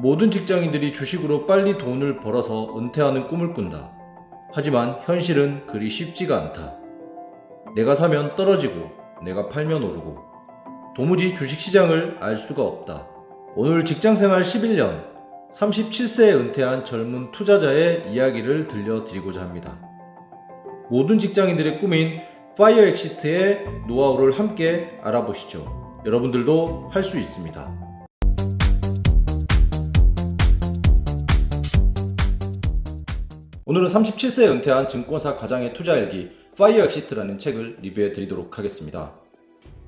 모든 직장인들이 주식으로 빨리 돈을 벌어서 은퇴하는 꿈을 꾼다. 하지만 현실은 그리 쉽지가 않다. 내가 사면 떨어지고 내가 팔면 오르고 도무지 주식시장을 알 수가 없다. 오늘 직장생활 11년 37세에 은퇴한 젊은 투자자의 이야기를 들려드리고자 합니다. 모든 직장인들의 꿈인 파이어 엑시트의 노하우를 함께 알아보시죠. 여러분들도 할 수 있습니다. 오늘은 37세에 은퇴한 증권사 가장의 투자일기 파이어 엑시트라는 책을 리뷰해 드리도록 하겠습니다.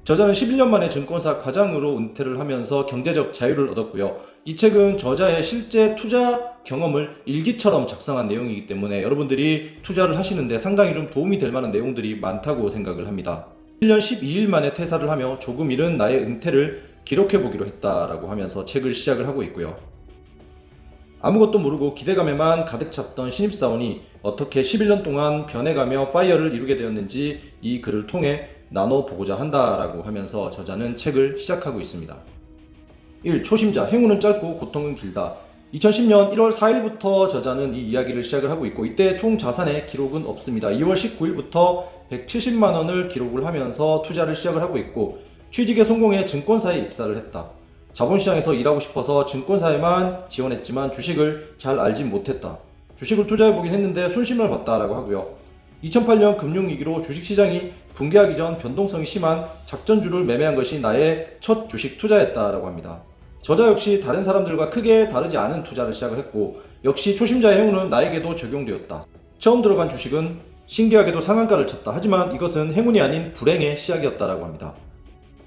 저자는 11년 만에 증권사 가장으로 은퇴를 하면서 경제적 자유를 얻었고요. 이 책은 저자의 실제 투자 경험을 일기처럼 작성한 내용이기 때문에 여러분들이 투자를 하시는데 상당히 좀 도움이 될 만한 내용들이 많다고 생각을 합니다. 1년 12일 만에 퇴사를 하며 조금 이른 나의 은퇴를 기록해 보기로 했다라고 하면서 책을 시작을 하고 있고요. 아무것도 모르고 기대감에만 가득 찼던 신입사원이 어떻게 11년 동안 변해가며 파이어를 이루게 되었는지 이 글을 통해 나눠보고자 한다라고 하면서 저자는 책을 시작하고 있습니다. 1. 초심자, 행운은 짧고 고통은 길다. 2010년 1월 4일부터 저자는 이 이야기를 시작을 하고 있고 이때 총 자산의 기록은 없습니다. 2월 19일부터 170만 원을 기록을 하면서 투자를 시작을 하고 있고 취직에 성공해 증권사에 입사를 했다. 자본시장에서 일하고 싶어서 증권사에만 지원했지만 주식을 잘 알진 못했다. 주식을 투자해보긴 했는데 손실을 봤다라고 하고요. 2008년 금융위기로 주식시장이 붕괴하기 전 변동성이 심한 작전주를 매매한 것이 나의 첫 주식 투자였다라고 합니다. 저자 역시 다른 사람들과 크게 다르지 않은 투자를 시작을 했고 역시 초심자의 행운은 나에게도 적용되었다. 처음 들어간 주식은 신기하게도 상한가를 쳤다. 하지만 이것은 행운이 아닌 불행의 시작이었다라고 합니다.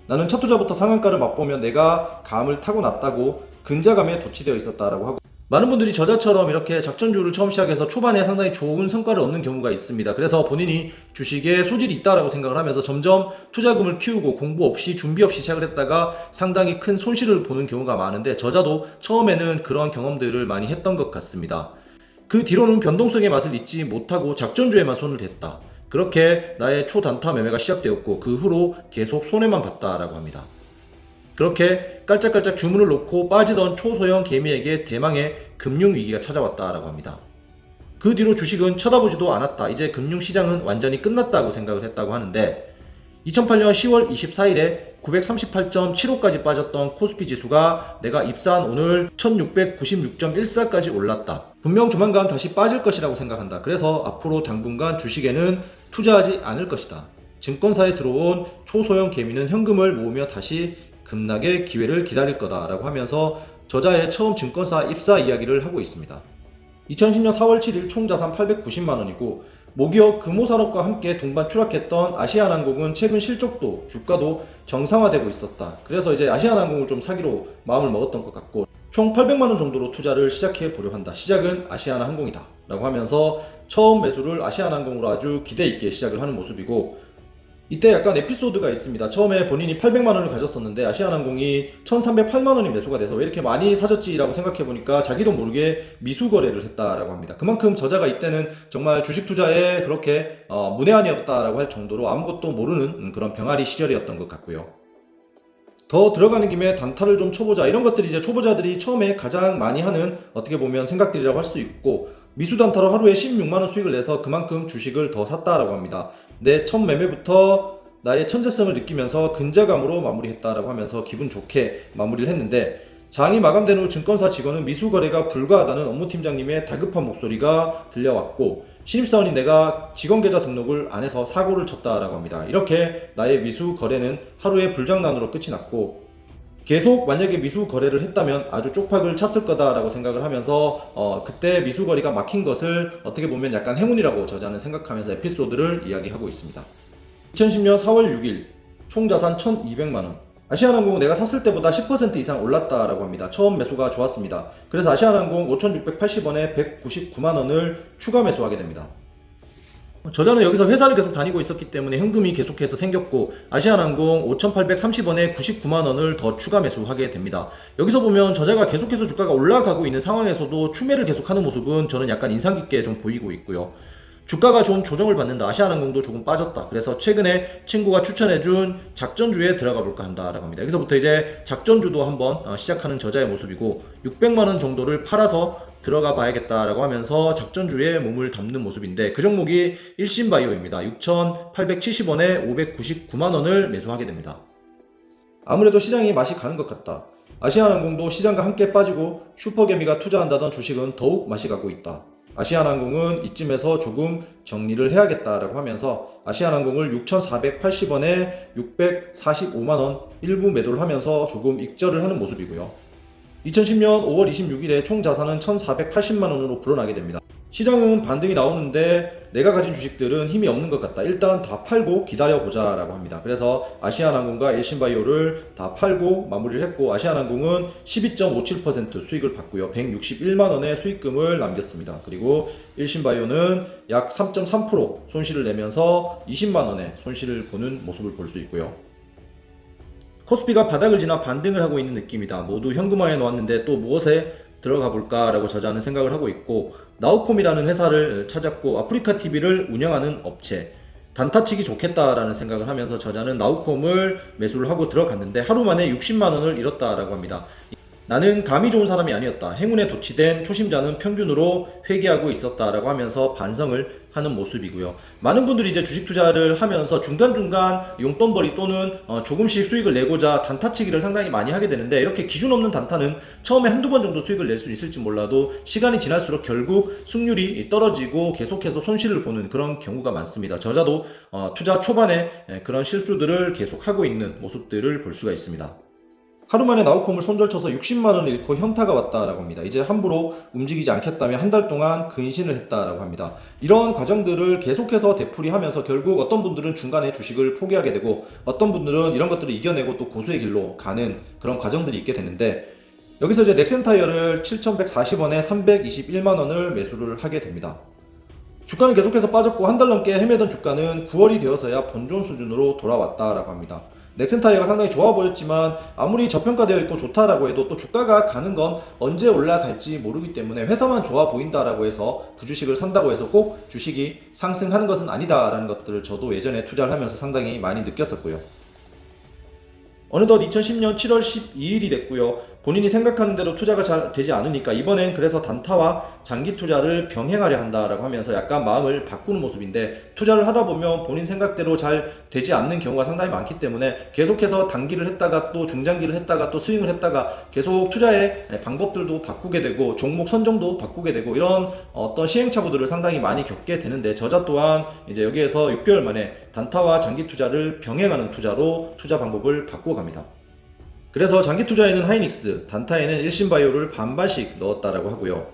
나는 첫 투자부터 상한가를 맛보며 내가 감을 타고났다고 근자감에 도취되어 있었다라고 하고 많은 분들이 저자처럼 이렇게 작전주를 처음 시작해서 초반에 상당히 좋은 성과를 얻는 경우가 있습니다. 그래서 본인이 주식에 소질이 있다라고 생각을 하면서 점점 투자금을 키우고 공부 없이 준비 없이 시작을 했다가 상당히 큰 손실을 보는 경우가 많은데 저자도 처음에는 그런 경험들을 많이 했던 것 같습니다. 그 뒤로는 변동성의 맛을 잊지 못하고 작전주에만 손을 댔다. 그렇게 나의 초단타 매매가 시작되었고 그 후로 계속 손해만 봤다라고 합니다. 그렇게 깔짝깔짝 주문을 놓고 빠지던 초소형 개미에게 대망의 금융위기가 찾아왔다라고 합니다. 그 뒤로 주식은 쳐다보지도 않았다. 이제 금융시장은 완전히 끝났다고 생각을 했다고 하는데 2008년 10월 24일에 938.75까지 빠졌던 코스피 지수가 내가 입사한 오늘 1696.14까지 올랐다. 분명 조만간 다시 빠질 것이라고 생각한다. 그래서 앞으로 당분간 주식에는 투자하지 않을 것이다. 증권사에 들어온 초소형 개미는 현금을 모으며 다시 급락의 기회를 기다릴 거다라고 하면서 저자의 처음 증권사 입사 이야기를 하고 있습니다. 2010년 4월 7일 총 자산 890만 원이고 모기업 금호산업과 함께 동반 추락했던 아시아나항공은 최근 실적도 주가도 정상화되고 있었다. 그래서 이제 아시아나항공을 좀 사기로 마음을 먹었던 것 같고 총 800만 원 정도로 투자를 시작해 보려 한다. 시작은 아시아나항공이다 라고 하면서 처음 매수를 아시아나항공으로 아주 기대 있게 시작을 하는 모습이고 이때 약간 에피소드가 있습니다. 처음에 본인이 800만 원을 가졌었는데 아시아나항공이 1308만 원이 매수가 돼서 왜 이렇게 많이 사졌지라고 생각해보니까 자기도 모르게 미수거래를 했다라고 합니다. 그만큼 저자가 이때는 정말 주식 투자에 그렇게 문외한이었다라고 할 정도로 아무것도 모르는 그런 병아리 시절이었던 것 같고요. 더 들어가는 김에 단타를 좀 쳐보자. 이런 것들이 이제 초보자들이 처음에 가장 많이 하는 어떻게 보면 생각들이라고 할 수 있고 미수 단타로 하루에 16만원 수익을 내서 그만큼 주식을 더 샀다라고 합니다. 내 첫 매매부터 나의 천재성을 느끼면서 근자감으로 마무리했다라고 하면서 기분 좋게 마무리를 했는데 장이 마감된 후 증권사 직원은 미수 거래가 불가하다는 업무팀장님의 다급한 목소리가 들려왔고 신입사원인 내가 직원 계좌 등록을 안 해서 사고를 쳤다라고 합니다. 이렇게 나의 미수 거래는 하루의 불장난으로 끝이 났고 계속 만약에 미수 거래를 했다면 아주 쪽팔을 찼을 거다라고 생각을 하면서 그때 미수 거래가 막힌 것을 어떻게 보면 약간 행운이라고 저자는 생각하면서 에피소드를 이야기하고 있습니다. 2010년 4월 6일 총 자산 1200만 원. 아시아나항공 내가 샀을 때보다 10% 이상 올랐다라고 합니다. 처음 매수가 좋았습니다. 그래서 아시아나항공 5680원에 199만 원을 추가 매수하게 됩니다. 저자는 여기서 회사를 계속 다니고 있었기 때문에 현금이 계속해서 생겼고 아시아나항공 5830원에 99만 원을 더 추가 매수하게 됩니다. 여기서 보면 저자가 계속해서 주가가 올라가고 있는 상황에서도 추매를 계속하는 모습은 저는 약간 인상 깊게 좀 보이고 있고요. 주가가 좀 조정을 받는다. 아시아나항공도 조금 빠졌다. 그래서 최근에 친구가 추천해준 작전주에 들어가 볼까 한다라고 합니다. 여기서부터 이제 작전주도 한번 시작하는 저자의 모습이고 600만원 정도를 팔아서 들어가 봐야겠다라고 하면서 작전주에 몸을 담는 모습인데 그 종목이 일신바이오입니다. 6,870원에 599만원을 매수하게 됩니다. 아무래도 시장이 맛이 가는 것 같다. 아시아나항공도 시장과 함께 빠지고 슈퍼개미가 투자한다던 주식은 더욱 맛이 가고 있다. 아시아나항공은 이쯤에서 조금 정리를 해야겠다라고 하면서 아시아나항공을 6,480원에 645만원 일부 매도를 하면서 조금 익절을 하는 모습이고요. 2010년 5월 26일에 총 자산은 1,480만원으로 불어나게 됩니다. 시장은 반등이 나오는데 내가 가진 주식들은 힘이 없는 것 같다. 일단 다 팔고 기다려보자 라고 합니다. 그래서 아시아나항공과 일신바이오를 다 팔고 마무리를 했고 아시아나항공은 12.57% 수익을 받고요. 161만원의 수익금을 남겼습니다. 그리고 일신바이오는 약 3.3% 손실을 내면서 20만원의 손실을 보는 모습을 볼 수 있고요. 코스피가 바닥을 지나 반등을 하고 있는 느낌이다. 모두 현금화해 놓았는데 또 무엇에 들어가 볼까 라고 저자는 생각을 하고 있고 나우콤이라는 회사를 찾았고 아프리카TV를 운영하는 업체 단타치기 좋겠다라는 생각을 하면서 저자는 나우콤을 매수를 하고 들어갔는데 하루 만에 60만원을 잃었다라고 합니다. 나는 감이 좋은 사람이 아니었다. 행운에 도취된 초심자는 평균으로 회귀하고 있었다라고 하면서 반성을 하는 모습이고요. 많은 분들이 이제 주식 투자를 하면서 중간중간 용돈벌이 또는 조금씩 수익을 내고자 단타치기를 상당히 많이 하게 되는데 이렇게 기준 없는 단타는 처음에 한두 번 정도 수익을 낼 수 있을지 몰라도 시간이 지날수록 결국 승률이 떨어지고 계속해서 손실을 보는 그런 경우가 많습니다. 저자도 투자 초반에 그런 실수들을 계속하고 있는 모습들을 볼 수가 있습니다. 하루 만에 나우콤을 손절쳐서 60만원을 잃고 현타가 왔다라고 합니다. 이제 함부로 움직이지 않겠다며 한 달 동안 근신을 했다라고 합니다. 이러한 과정들을 계속해서 되풀이하면서 결국 어떤 분들은 중간에 주식을 포기하게 되고 어떤 분들은 이런 것들을 이겨내고 또 고수의 길로 가는 그런 과정들이 있게 되는데 여기서 이제 넥센타이어를 7,140원에 321만원을 매수를 하게 됩니다. 주가는 계속해서 빠졌고 한 달 넘게 헤매던 주가는 9월이 되어서야 본존 수준으로 돌아왔다라고 합니다. 넥센타이어가 상당히 좋아 보였지만 아무리 저평가되어 있고 좋다라고 해도 또 주가가 가는 건 언제 올라갈지 모르기 때문에 회사만 좋아 보인다라고 해서 그 주식을 산다고 해서 꼭 주식이 상승하는 것은 아니다라는 것들을 저도 예전에 투자를 하면서 상당히 많이 느꼈었고요. 어느덧 2010년 7월 12일이 됐고요. 본인이 생각하는 대로 투자가 잘 되지 않으니까 이번엔 그래서 단타와 장기 투자를 병행하려 한다라고 하면서 약간 마음을 바꾸는 모습인데 투자를 하다 보면 본인 생각대로 잘 되지 않는 경우가 상당히 많기 때문에 계속해서 단기를 했다가 또 중장기를 했다가 또 스윙을 했다가 계속 투자의 방법들도 바꾸게 되고 종목 선정도 바꾸게 되고 이런 어떤 시행착오들을 상당히 많이 겪게 되는데 저자 또한 이제 여기에서 6개월 만에 단타와 장기 투자를 병행하는 투자로 투자 방법을 바꾸어 갑니다. 그래서 장기 투자에는 하이닉스, 단타에는 일신바이오를 반반씩 넣었다라고 하고요.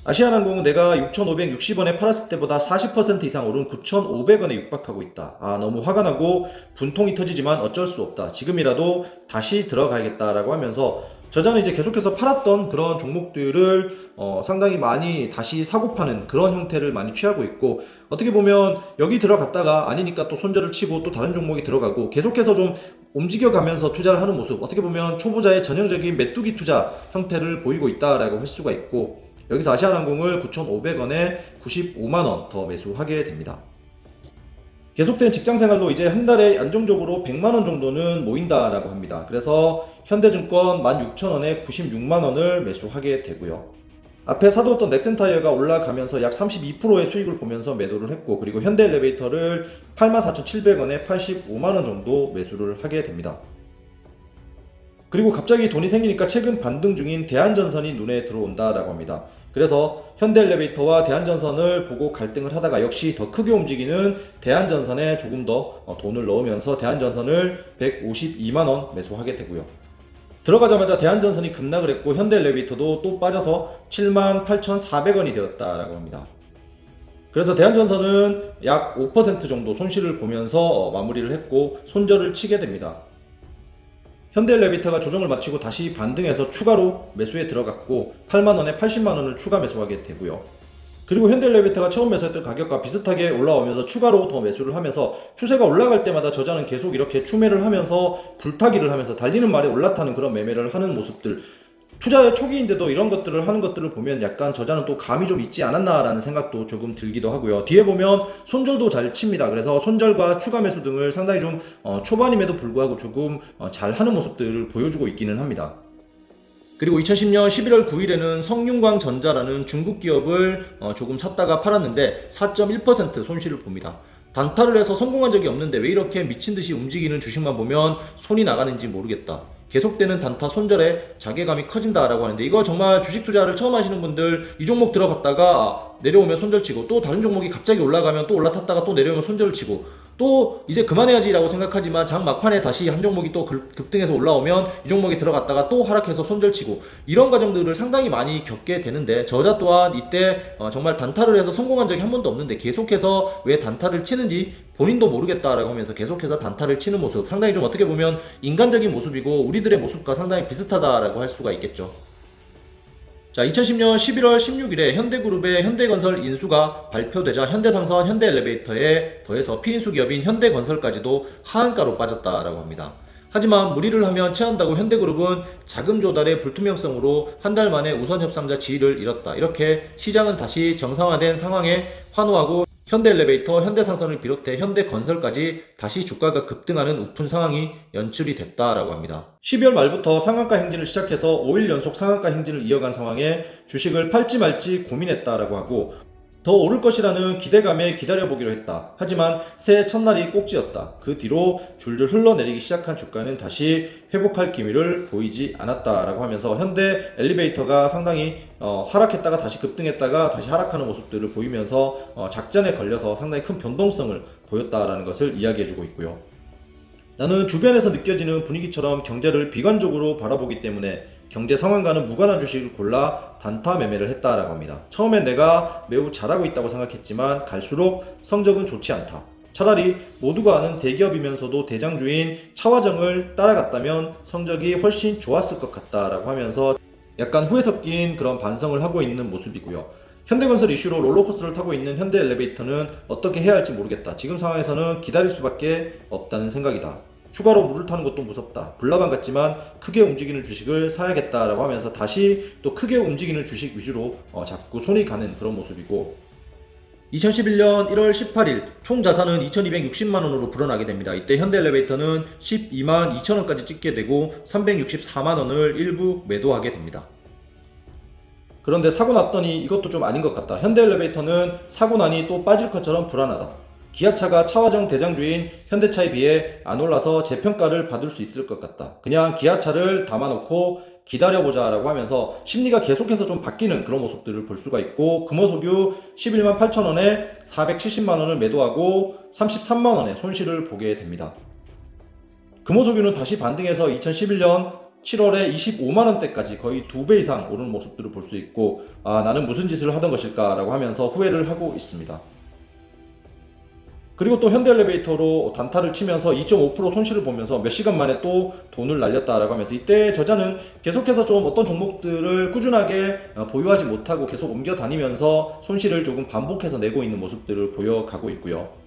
아시아나항공은 내가 6,560원에 팔았을 때보다 40% 이상 오른 9,500원에 육박하고 있다. 너무 화가 나고 분통이 터지지만 어쩔 수 없다. 지금이라도 다시 들어가야겠다라고 하면서 저자는 이제 계속해서 팔았던 그런 종목들을 상당히 많이 다시 사고 파는 그런 형태를 많이 취하고 있고 어떻게 보면 여기 들어갔다가 아니니까 또 손절을 치고 또 다른 종목이 들어가고 계속해서 좀 움직여가면서 투자를 하는 모습 어떻게 보면 초보자의 전형적인 메뚜기 투자 형태를 보이고 있다라고 할 수가 있고 여기서 아시아나항공을 9,500원에 95만원 더 매수하게 됩니다. 계속된 직장생활로 이제 한 달에 안정적으로 100만원 정도는 모인다라고 합니다. 그래서 현대증권 16,000원에 96만원을 매수하게 되고요. 앞에 사두었던 넥센타이어가 올라가면서 약 32%의 수익을 보면서 매도를 했고 그리고 현대엘리베이터를 84,700원에 85만원 정도 매수를 하게 됩니다. 그리고 갑자기 돈이 생기니까 최근 반등 중인 대한전선이 눈에 들어온다라고 합니다. 그래서 현대엘리베이터와 대한전선을 보고 갈등을 하다가 역시 더 크게 움직이는 대한전선에 조금 더 돈을 넣으면서 대한전선을 152만원 매수하게 되고요. 들어가자마자 대한전선이 급락을 했고 현대엘리베이터도 또 빠져서 78,400원이 되었다라고 합니다. 그래서 대한전선은 약 5% 정도 손실을 보면서 마무리를 했고 손절을 치게 됩니다. 현대엘리베이터가 조정을 마치고 다시 반등해서 추가로 매수에 들어갔고 8만원에 80만원을 추가 매수하게 되고요. 그리고 현대엘리베이터가 처음 매수했던 가격과 비슷하게 올라오면서 추가로 더 매수를 하면서 추세가 올라갈 때마다 저자는 계속 이렇게 추매를 하면서 불타기를 하면서 달리는 말에 올라타는 그런 매매를 하는 모습들 투자의 초기인데도 이런 것들을 하는 것들을 보면 약간 저자는 또 감이 좀 있지 않았나라는 생각도 조금 들기도 하고요. 뒤에 보면 손절도 잘 칩니다. 그래서 손절과 추가 매수 등을 상당히 좀 초반임에도 불구하고 조금 잘 하는 모습들을 보여주고 있기는 합니다. 그리고 2010년 11월 9일에는 성윤광전자라는 중국 기업을 조금 샀다가 팔았는데 4.1% 손실을 봅니다. 단타를 해서 성공한 적이 없는데 왜 이렇게 미친듯이 움직이는 주식만 보면 손이 나가는지 모르겠다. 계속되는 단타 손절에 자괴감이 커진다라고 하는데, 이거 정말 주식 투자를 처음 하시는 분들 이 종목 들어갔다가 내려오면 손절치고, 또 다른 종목이 갑자기 올라가면 또 올라탔다가 또 내려오면 손절치고, 또 이제 그만해야지 라고 생각하지만 장 막판에 다시 한 종목이 또 급등해서 올라오면 이 종목이 들어갔다가 또 하락해서 손절치고, 이런 과정들을 상당히 많이 겪게 되는데, 저자 또한 이때 정말 단타를 해서 성공한 적이 한 번도 없는데 계속해서 왜 단타를 치는지 본인도 모르겠다라고 하면서 계속해서 단타를 치는 모습, 상당히 좀 어떻게 보면 인간적인 모습이고 우리들의 모습과 상당히 비슷하다라고 할 수가 있겠죠. 자, 2010년 11월 16일에 현대그룹의 현대건설 인수가 발표되자 현대상선, 현대엘리베이터에 더해서 피인수 기업인 현대건설까지도 하한가로 빠졌다라고 합니다. 하지만 무리를 하면 체한다고 현대그룹은 자금 조달의 불투명성으로 한 달 만에 우선 협상자 지위를 잃었다. 이렇게 시장은 다시 정상화된 상황에 환호하고 현대엘리베이터, 현대상선을 비롯해 현대건설까지 다시 주가가 급등하는 우픈 상황이 연출이 됐다라고 합니다. 12월 말부터 상한가 행진을 시작해서 5일 연속 상한가 행진을 이어간 상황에 주식을 팔지 말지 고민했다라고 하고, 더 오를 것이라는 기대감에 기다려보기로 했다. 하지만 새해 첫날이 꼭지였다. 그 뒤로 줄줄 흘러내리기 시작한 주가는 다시 회복할 기미를 보이지 않았다라고 하면서 현대 엘리베이터가 상당히 하락했다가 다시 급등했다가 다시 하락하는 모습들을 보이면서 작전에 걸려서 상당히 큰 변동성을 보였다라는 것을 이야기해주고 있고요. 나는 주변에서 느껴지는 분위기처럼 경제를 비관적으로 바라보기 때문에 경제 상황과는 무관한 주식을 골라 단타 매매를 했다라고 합니다. 처음엔 내가 매우 잘하고 있다고 생각했지만 갈수록 성적은 좋지 않다. 차라리 모두가 아는 대기업이면서도 대장주인 차화정을 따라갔다면 성적이 훨씬 좋았을 것 같다라고 하면서 약간 후회 섞인 그런 반성을 하고 있는 모습이고요. 현대건설 이슈로 롤러코스터를 타고 있는 현대엘리베이터는 어떻게 해야 할지 모르겠다. 지금 상황에서는 기다릴 수밖에 없다는 생각이다. 추가로 물을 타는 것도 무섭다. 불나방 같지만 크게 움직이는 주식을 사야겠다라고 하면서 다시 또 크게 움직이는 주식 위주로 자꾸 손이 가는 그런 모습이고, 2011년 1월 18일 총 자산은 2260만원으로 불어나게 됩니다. 이때 현대엘리베이터는 12만 2천원까지 찍게 되고 364만원을 일부 매도하게 됩니다. 그런데 사고 났더니 이것도 좀 아닌 것 같다. 현대엘리베이터는 사고 나니 또 빠질 것처럼 불안하다. 기아차가 차화정 대장주인 현대차에 비해 안 올라서 재평가를 받을 수 있을 것 같다. 그냥 기아차를 담아놓고 기다려보자 라고 하면서 심리가 계속해서 좀 바뀌는 그런 모습들을 볼 수가 있고, 금호석유 11만 8천원에 470만원을 매도하고 33만원의 손실을 보게 됩니다. 금호석유는 다시 반등해서 2011년 7월에 25만원대까지 거의 2배 이상 오르는 모습들을 볼 수 있고, 나는 무슨 짓을 하던 것일까 라고 하면서 후회를 하고 있습니다. 그리고 또 현대엘리베이터로 단타를 치면서 2.5% 손실을 보면서 몇 시간 만에 또 돈을 날렸다라고 하면서, 이때 저자는 계속해서 좀 어떤 종목들을 꾸준하게 보유하지 못하고 계속 옮겨 다니면서 손실을 조금 반복해서 내고 있는 모습들을 보여가고 있고요.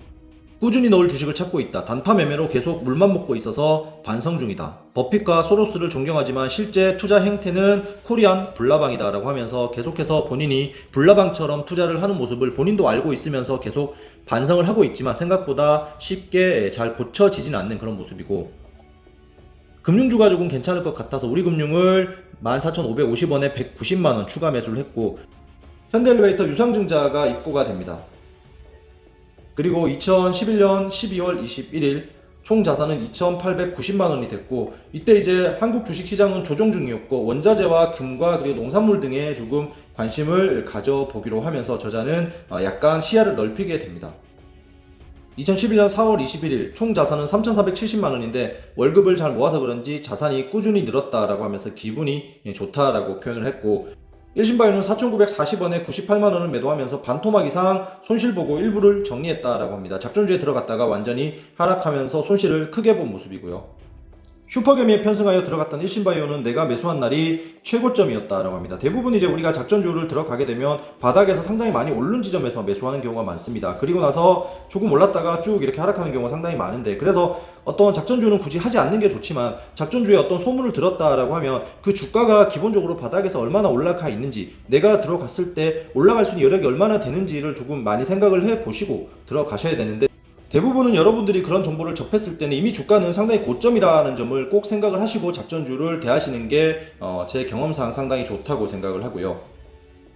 꾸준히 넣을 주식을 찾고 있다. 단타 매매로 계속 물만 먹고 있어서 반성 중이다. 버핏과 소로스를 존경하지만 실제 투자 행태는 코리안 불나방이다 라고 하면서 계속해서 본인이 불나방처럼 투자를 하는 모습을 본인도 알고 있으면서 계속 반성을 하고 있지만 생각보다 쉽게 잘 고쳐지진 않는 그런 모습이고, 금융주가 조금 괜찮을 것 같아서 우리금융을 14,550원에 190만원 추가 매수를 했고, 현대엘리베이터 유상증자가 입고가 됩니다. 그리고 2011년 12월 21일 총 자산은 2,890만원이 됐고, 이때 이제 한국 주식시장은 조정 중이었고 원자재와 금과 그리고 농산물 등에 조금 관심을 가져보기로 하면서 저자는 약간 시야를 넓히게 됩니다. 2011년 4월 21일 총 자산은 3,470만원인데 월급을 잘 모아서 그런지 자산이 꾸준히 늘었다라고 하면서 기분이 좋다라고 표현을 했고, 일신바이오는 4,940원에 98만원을 매도하면서 반토막 이상 손실 보고 일부를 정리했다라고 합니다. 작전주에 들어갔다가 완전히 하락하면서 손실을 크게 본 모습이고요. 슈퍼개미에 편승하여 들어갔던 일신바이오는 내가 매수한 날이 최고점이었다라고 합니다. 대부분 이제 우리가 작전주를 들어가게 되면 바닥에서 상당히 많이 오른 지점에서 매수하는 경우가 많습니다. 그리고 나서 조금 올랐다가 쭉 이렇게 하락하는 경우가 상당히 많은데, 그래서 어떤 작전주는 굳이 하지 않는 게 좋지만 작전주에 어떤 소문을 들었다라고 하면 그 주가가 기본적으로 바닥에서 얼마나 올라가 있는지, 내가 들어갔을 때 올라갈 수 있는 여력이 얼마나 되는지를 조금 많이 생각을 해 보시고 들어가셔야 되는데, 대부분은 여러분들이 그런 정보를 접했을 때는 이미 주가는 상당히 고점이라는 점을 꼭 생각을 하시고 작전주를 대하시는 게 제 경험상 상당히 좋다고 생각을 하고요.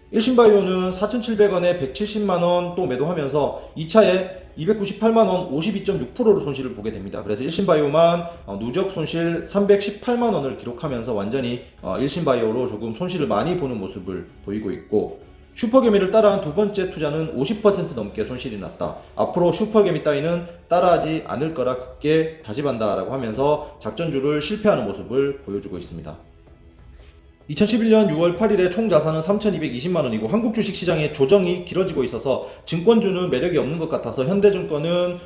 일신바이오는 4,700원에 170만원 또 매도하면서 2차에 298만원 52.6%로 손실을 보게 됩니다. 그래서 일신바이오만 누적 손실 318만원을 기록하면서 완전히 일신바이오로 조금 손실을 많이 보는 모습을 보이고 있고, 슈퍼개미를 따라한 두 번째 투자는 50% 넘게 손실이 났다. 앞으로 슈퍼개미 따위는 따라하지 않을 거라 굳게 다짐한다라고 하면서 작전주를 실패하는 모습을 보여주고 있습니다. 2011년 6월 8일에 총 자산은 3,220만원이고 한국 주식시장의 조정이 길어지고 있어서 증권주는 매력이 없는 것 같아서 현대증권은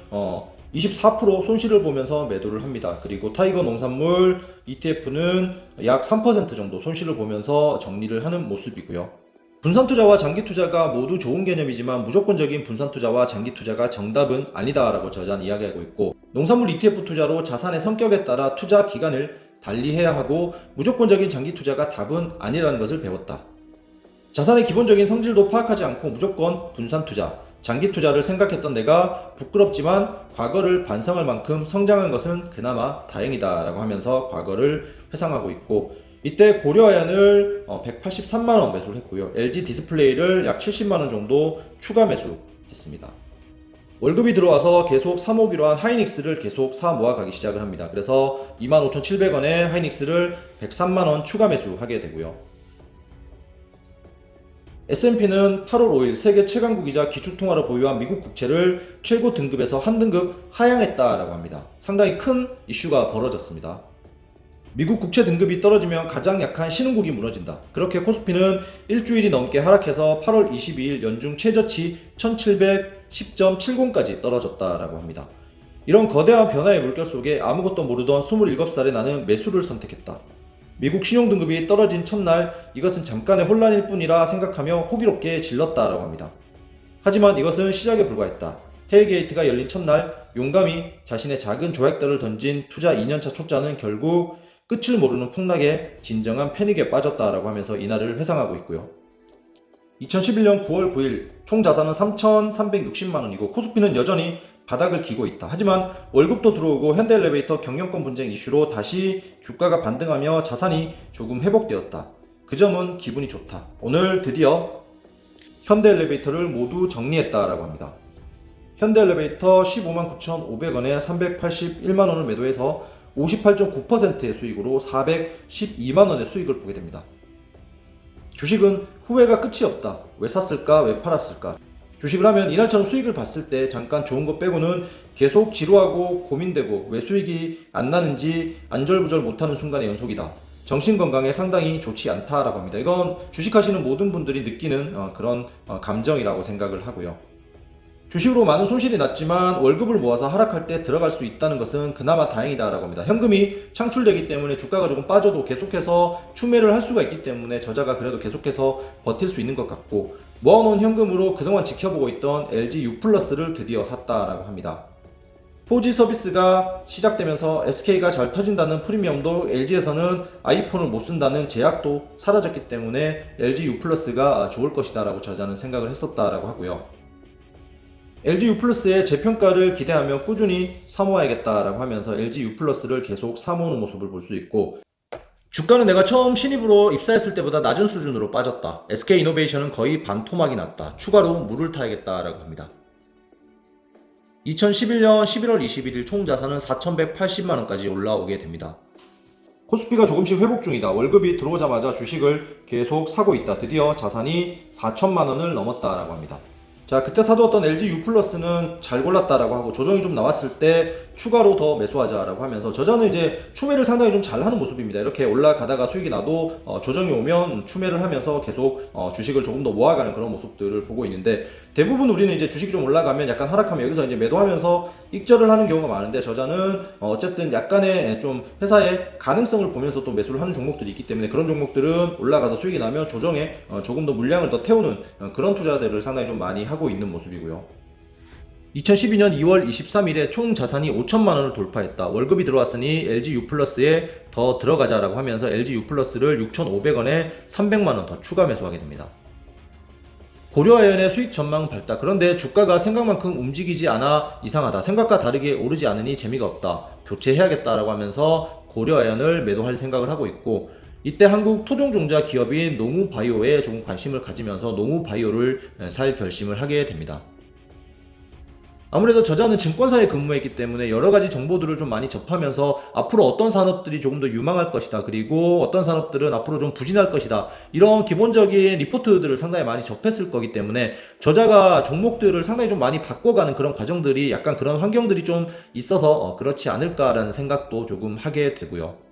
24% 손실을 보면서 매도를 합니다. 그리고 타이거 농산물 ETF는 약 3% 정도 손실을 보면서 정리를 하는 모습이고요. 분산투자와 장기투자가 모두 좋은 개념이지만 무조건적인 분산투자와 장기투자가 정답은 아니다라고 저자는 이야기하고 있고, 농산물 ETF 투자로 자산의 성격에 따라 투자 기간을 달리해야 하고 무조건적인 장기투자가 답은 아니라는 것을 배웠다. 자산의 기본적인 성질도 파악하지 않고 무조건 분산투자, 장기투자를 생각했던 내가 부끄럽지만 과거를 반성할 만큼 성장한 것은 그나마 다행이다 라고 하면서 과거를 회상하고 있고, 이때 고려아연을 183만원 매수를 했고요. LG 디스플레이를 약 70만원 정도 추가 매수했습니다. 월급이 들어와서 계속 사모기로 한 하이닉스를 계속 사 모아가기 시작을 합니다. 그래서 25,700원에 하이닉스를 103만원 추가 매수하게 되고요. S&P는 8월 5일 세계 최강국이자 기축통화를 보유한 미국 국채를 최고 등급에서 한 등급 하향했다라고 합니다. 상당히 큰 이슈가 벌어졌습니다. 미국 국채 등급이 떨어지면 가장 약한 신흥국이 무너진다. 그렇게 코스피는 일주일이 넘게 하락해서 8월 22일 연중 최저치 1710.70까지 떨어졌다라고 합니다. 이런 거대한 변화의 물결 속에 아무것도 모르던 27살의 나는 매수를 선택했다. 미국 신용등급이 떨어진 첫날 이것은 잠깐의 혼란일 뿐이라 생각하며 호기롭게 질렀다라고 합니다. 하지만 이것은 시작에 불과했다. 헬게이트가 열린 첫날 용감히 자신의 작은 조약들을 던진 투자 2년차 초짜는 결국 끝을 모르는 폭락에 진정한 패닉에 빠졌다라고 하면서 이날을 회상하고 있고요. 2011년 9월 9일 총 자산은 3,360만원이고 코스피는 여전히 바닥을 기고 있다. 하지만 월급도 들어오고 현대엘리베이터 경영권 분쟁 이슈로 다시 주가가 반등하며 자산이 조금 회복되었다. 그 점은 기분이 좋다. 오늘 드디어 현대엘리베이터를 모두 정리했다라고 합니다. 현대엘리베이터 159,500원에 381만원을 매도해서 58.9%의 수익으로 412만원의 수익을 보게 됩니다. 주식은 후회가 끝이 없다. 왜 샀을까? 왜 팔았을까? 주식을 하면 이날처럼 수익을 봤을 때 잠깐 좋은 것 빼고는 계속 지루하고 고민되고 왜 수익이 안 나는지 안절부절 못하는 순간의 연속이다. 정신건강에 상당히 좋지 않다라고 합니다. 이건 주식하시는 모든 분들이 느끼는 그런 감정이라고 생각을 하고요. 주식으로 많은 손실이 났지만 월급을 모아서 하락할 때 들어갈 수 있다는 것은 그나마 다행이다라고 합니다. 현금이 창출되기 때문에 주가가 조금 빠져도 계속해서 추매를 할 수가 있기 때문에 저자가 그래도 계속해서 버틸 수 있는 것 같고, 모아놓은 현금으로 그동안 지켜보고 있던 LG U+를 드디어 샀다라고 합니다. 4G 서비스가 시작되면서 SK가 잘 터진다는 프리미엄도 LG에서는 아이폰을 못 쓴다는 제약도 사라졌기 때문에 LG U+가 좋을 것이다 라고 저자는 생각을 했었다라고 하고요. LG U+의 재평가를 기대하며 꾸준히 사모아야겠다라고 하면서 LG U+를 계속 사모으는 모습을 볼 수 있고, 주가는 내가 처음 신입으로 입사했을 때보다 낮은 수준으로 빠졌다. SK이노베이션은 거의 반토막이 났다. 추가로 물을 타야겠다라고 합니다. 2011년 11월 21일 총 자산은 4,180만원까지 올라오게 됩니다. 코스피가 조금씩 회복 중이다. 월급이 들어오자마자 주식을 계속 사고 있다. 드디어 자산이 4천만원을 넘었다라고 합니다. 자, 그때 사두었던 LG U+는 잘 골랐다라고 하고 조정이 좀 나왔을 때 추가로 더 매수하자라고 하면서 저자는 이제 추매를 상당히 좀 잘하는 모습입니다. 이렇게 올라가다가 수익이 나도 조정이 오면 추매를 하면서 계속 주식을 조금 더 모아가는 그런 모습들을 보고 있는데, 대부분 우리는 이제 주식이 좀 올라가면 약간 하락하면 여기서 이제 매도하면서 익절을 하는 경우가 많은데, 저자는 어쨌든 약간의 좀 회사의 가능성을 보면서 또 매수를 하는 종목들이 있기 때문에 그런 종목들은 올라가서 수익이 나면 조정에 조금 더 물량을 더 태우는 그런 투자들을 상당히 좀 많이 하고 있는 모습이고요. 2012년 2월 23일에 총 자산이 5천만 원을 돌파했다. 월급이 들어왔으니 LG U+에 더 들어가자라고 하면서 LG U+를 6,500원에 300만 원 더 추가 매수하게 됩니다. 고려아연의 수익 전망 밝다. 그런데 주가가 생각만큼 움직이지 않아 이상하다. 생각과 다르게 오르지 않으니 재미가 없다. 교체해야겠다라고 하면서 고려아연을 매도할 생각을 하고 있고, 이때 한국 토종종자 기업인 농우바이오에 조금 관심을 가지면서 농우바이오를 살 결심을 하게 됩니다. 아무래도 저자는 증권사에 근무했기 때문에 여러가지 정보들을 좀 많이 접하면서 앞으로 어떤 산업들이 조금 더 유망할 것이다, 그리고 어떤 산업들은 앞으로 좀 부진할 것이다, 이런 기본적인 리포트들을 상당히 많이 접했을 거기 때문에 저자가 종목들을 상당히 좀 많이 바꿔가는 그런 과정들이, 약간 그런 환경들이 좀 있어서 그렇지 않을까라는 생각도 조금 하게 되고요.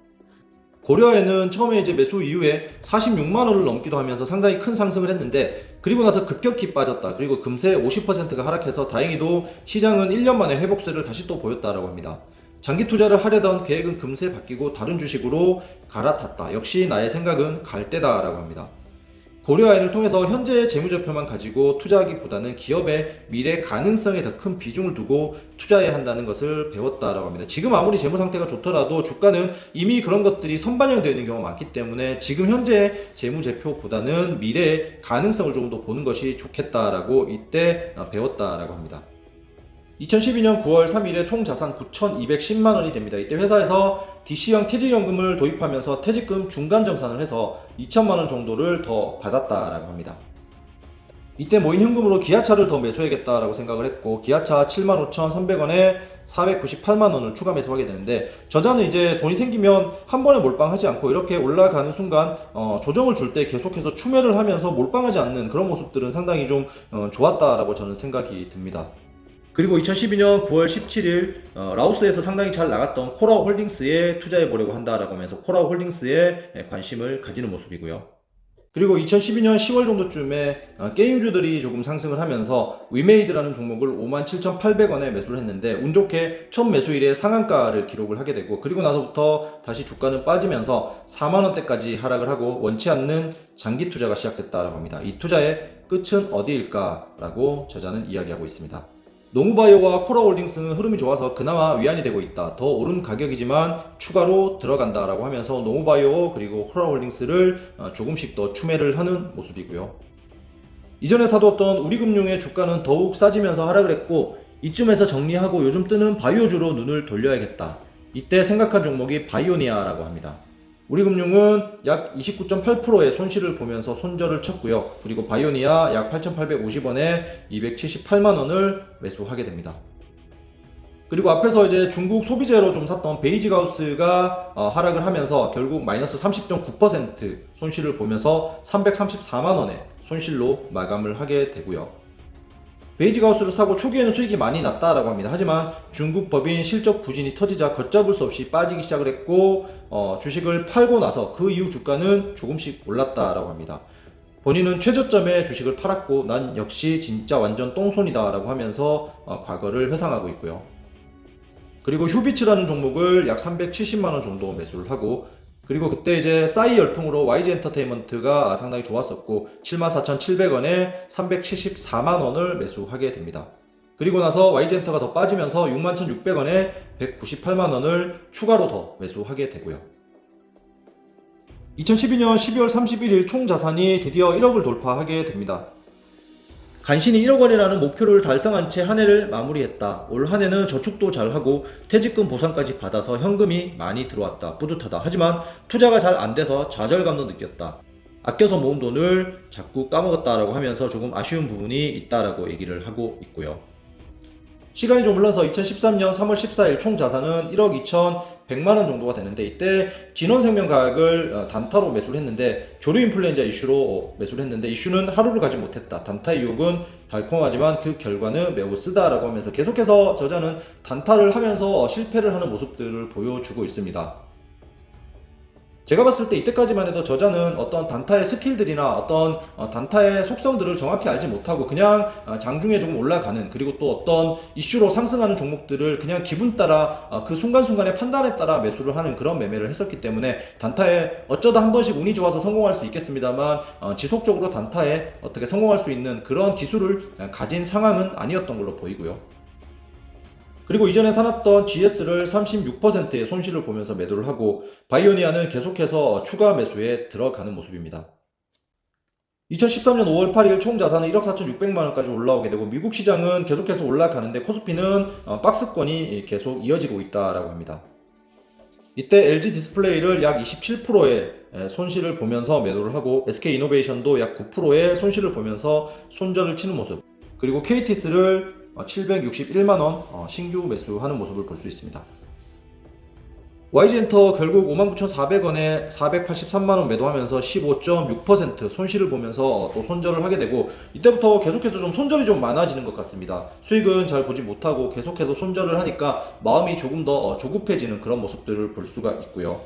고려에는 처음에 이제 매수 이후에 46만원을 넘기도 하면서 상당히 큰 상승을 했는데, 그리고 나서 급격히 빠졌다. 그리고 금세 50%가 하락해서 다행히도 시장은 1년 만에 회복세를 다시 또 보였다라고 합니다. 장기 투자를 하려던 계획은 금세 바뀌고 다른 주식으로 갈아탔다. 역시 나의 생각은 갈 때다라고 합니다. 고려아연을 통해서 현재의 재무제표만 가지고 투자하기보다는 기업의 미래 가능성에 더 큰 비중을 두고 투자해야 한다는 것을 배웠다라고 합니다. 지금 아무리 재무 상태가 좋더라도 주가는 이미 그런 것들이 선반영되어 있는 경우가 많기 때문에 지금 현재 재무제표보다는 미래의 가능성을 조금 더 보는 것이 좋겠다라고 이때 배웠다라고 합니다. 2012년 9월 3일에 총 자산 9,210만 원이 됩니다. 이때 회사에서 DC형 퇴직연금을 도입하면서 퇴직금 중간정산을 해서 2천만 원 정도를 더 받았다라고 합니다. 이때 모인 현금으로 기아차를 더 매수해야겠다라고 생각을 했고, 기아차 75,300원에 498만 원을 추가 매수하게 되는데, 저자는 이제 돈이 생기면 한 번에 몰빵하지 않고 이렇게 올라가는 순간 조정을 줄 때 계속해서 추매를 하면서 몰빵하지 않는 그런 모습들은 상당히 좀 좋았다라고 저는 생각이 듭니다. 그리고 2012년 9월 17일 라오스에서 상당히 잘 나갔던 코라오 홀딩스에 투자해 보려고 한다라고 하면서 코라오 홀딩스에 관심을 가지는 모습이고요. 그리고 2012년 10월 정도쯤에 게임주들이 조금 상승을 하면서 위메이드라는 종목을 57,800원에 매수를 했는데, 운 좋게 첫 매수일에 상한가를 기록을 하게 되고, 그리고 나서부터 다시 주가는 빠지면서 4만원대까지 하락을 하고 원치 않는 장기 투자가 시작됐다라고 합니다. 이 투자의 끝은 어디일까라고 저자는 이야기하고 있습니다. 농우바이오와 코라홀딩스는 흐름이 좋아서 그나마 위안이 되고 있다. 더 오른 가격이지만 추가로 들어간다라고 하면서 농우바이오 그리고 코라홀딩스를 조금씩 더 추매를 하는 모습이고요. 이전에 사두었던 우리금융의 주가는 더욱 싸지면서 하락을 했고, 이쯤에서 정리하고 요즘 뜨는 바이오주로 눈을 돌려야겠다. 이때 생각한 종목이 바이오니아라고 합니다. 우리금융은 약 29.8%의 손실을 보면서 손절을 쳤고요. 그리고 바이오니아 약 8,850원에 278만원을 매수하게 됩니다. 그리고 앞에서 이제 중국 소비재로 좀 샀던 베이지가우스가 하락을 하면서 결국 마이너스 30.9% 손실을 보면서 334만원의 손실로 마감을 하게 되고요. 베이지가우스를 사고 초기에는 수익이 많이 났다라고 합니다. 하지만 중국 법인 실적 부진이 터지자 걷잡을 수 없이 빠지기 시작을 했고, 주식을 팔고 나서 그 이후 주가는 조금씩 올랐다라고 합니다. 본인은 최저점에 주식을 팔았고, 난 역시 진짜 완전 똥손이다 라고 하면서 과거를 회상하고 있고요. 그리고 휴비츠라는 종목을 약 370만원 정도 매수를 하고, 그리고 그때 이제 싸이 열풍으로 YG 엔터테인먼트가 상당히 좋았었고 74,700원에 374만원을 매수하게 됩니다. 그리고 나서 YG 엔터가 더 빠지면서 61,600원에 198만원을 추가로 더 매수하게 되고요. 2012년 12월 31일 총 자산이 드디어 1억을 돌파하게 됩니다. 간신히 1억 원이라는 목표를 달성한 채 한 해를 마무리했다. 올 한 해는 저축도 잘하고 퇴직금 보상까지 받아서 현금이 많이 들어왔다. 뿌듯하다. 하지만 투자가 잘 안 돼서 좌절감도 느꼈다. 아껴서 모은 돈을 자꾸 까먹었다라고 하면서 조금 아쉬운 부분이 있다라고 얘기를 하고 있고요. 시간이 좀 흘러서 2013년 3월 14일 총 자산은 1억 2,100만원 정도가 되는데, 이때 진원생명과학을 단타로 매수를 했는데 조류 인플루엔자 이슈로 매수를 했는데, 이슈는 하루를 가지 못했다. 단타의 유혹은 달콤하지만 그 결과는 매우 쓰다라고 하면서 계속해서 저자는 단타를 하면서 실패를 하는 모습들을 보여주고 있습니다. 제가 봤을 때 이때까지만 해도 저자는 어떤 단타의 스킬들이나 어떤 단타의 속성들을 정확히 알지 못하고 그냥 장중에 조금 올라가는, 그리고 또 어떤 이슈로 상승하는 종목들을 그냥 기분 따라 그 순간순간의 판단에 따라 매수를 하는 그런 매매를 했었기 때문에, 단타에 어쩌다 한 번씩 운이 좋아서 성공할 수 있겠습니다만 지속적으로 단타에 어떻게 성공할 수 있는 그런 기술을 가진 상황은 아니었던 걸로 보이고요. 그리고 이전에 사놨던 GS를 36%의 손실을 보면서 매도를 하고, 바이오니아는 계속해서 추가 매수에 들어가는 모습입니다. 2013년 5월 8일 총 자산은 1억 4,600만원까지 올라오게 되고, 미국 시장은 계속해서 올라가는데 코스피는 박스권이 계속 이어지고 있다라고 합니다. 이때 LG 디스플레이를 약 27%의 손실을 보면서 매도를 하고, SK이노베이션도 약 9%의 손실을 보면서 손절을 치는 모습, 그리고 KTS를 761만원 신규 매수하는 모습을 볼 수 있습니다. YG엔터 결국 59,400원에 483만원 매도하면서 15.6% 손실을 보면서 또 손절을 하게 되고, 이때부터 계속해서 좀 손절이 좀 많아지는 것 같습니다. 수익은 잘 보지 못하고 계속해서 손절을 하니까 마음이 조금 더 조급해지는 그런 모습들을 볼 수가 있고요.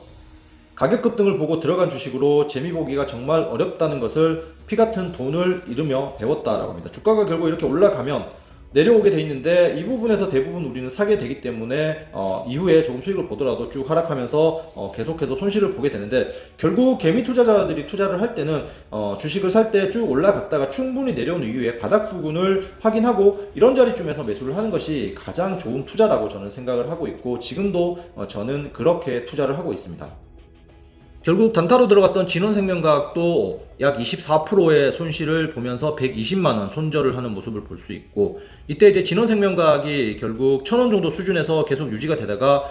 가격 급등을 보고 들어간 주식으로 재미 보기가 정말 어렵다는 것을 피같은 돈을 잃으며 배웠다라고 합니다. 주가가 결국 이렇게 올라가면 내려오게 돼 있는데, 이 부분에서 대부분 우리는 사게 되기 때문에 이후에 조금 수익을 보더라도 쭉 하락하면서 계속해서 손실을 보게 되는데, 결국 개미 투자자들이 투자를 할 때는 주식을 살 때 쭉 올라갔다가 충분히 내려온 이후에 바닥 부분을 확인하고 이런 자리쯤에서 매수를 하는 것이 가장 좋은 투자라고 저는 생각을 하고 있고, 지금도 저는 그렇게 투자를 하고 있습니다. 결국 단타로 들어갔던 진원생명과학도 약 24%의 손실을 보면서 120만원 손절을 하는 모습을 볼 수 있고, 이때 이제 진원생명과학이 결국 1,000원 정도 수준에서 계속 유지가 되다가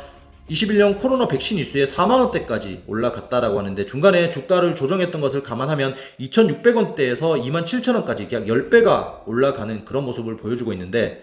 21년 코로나 백신 이슈에 4만원대까지 올라갔다라고 하는데, 중간에 주가를 조정했던 것을 감안하면 2,600원대에서 27,000원까지 약 10배가 올라가는 그런 모습을 보여주고 있는데,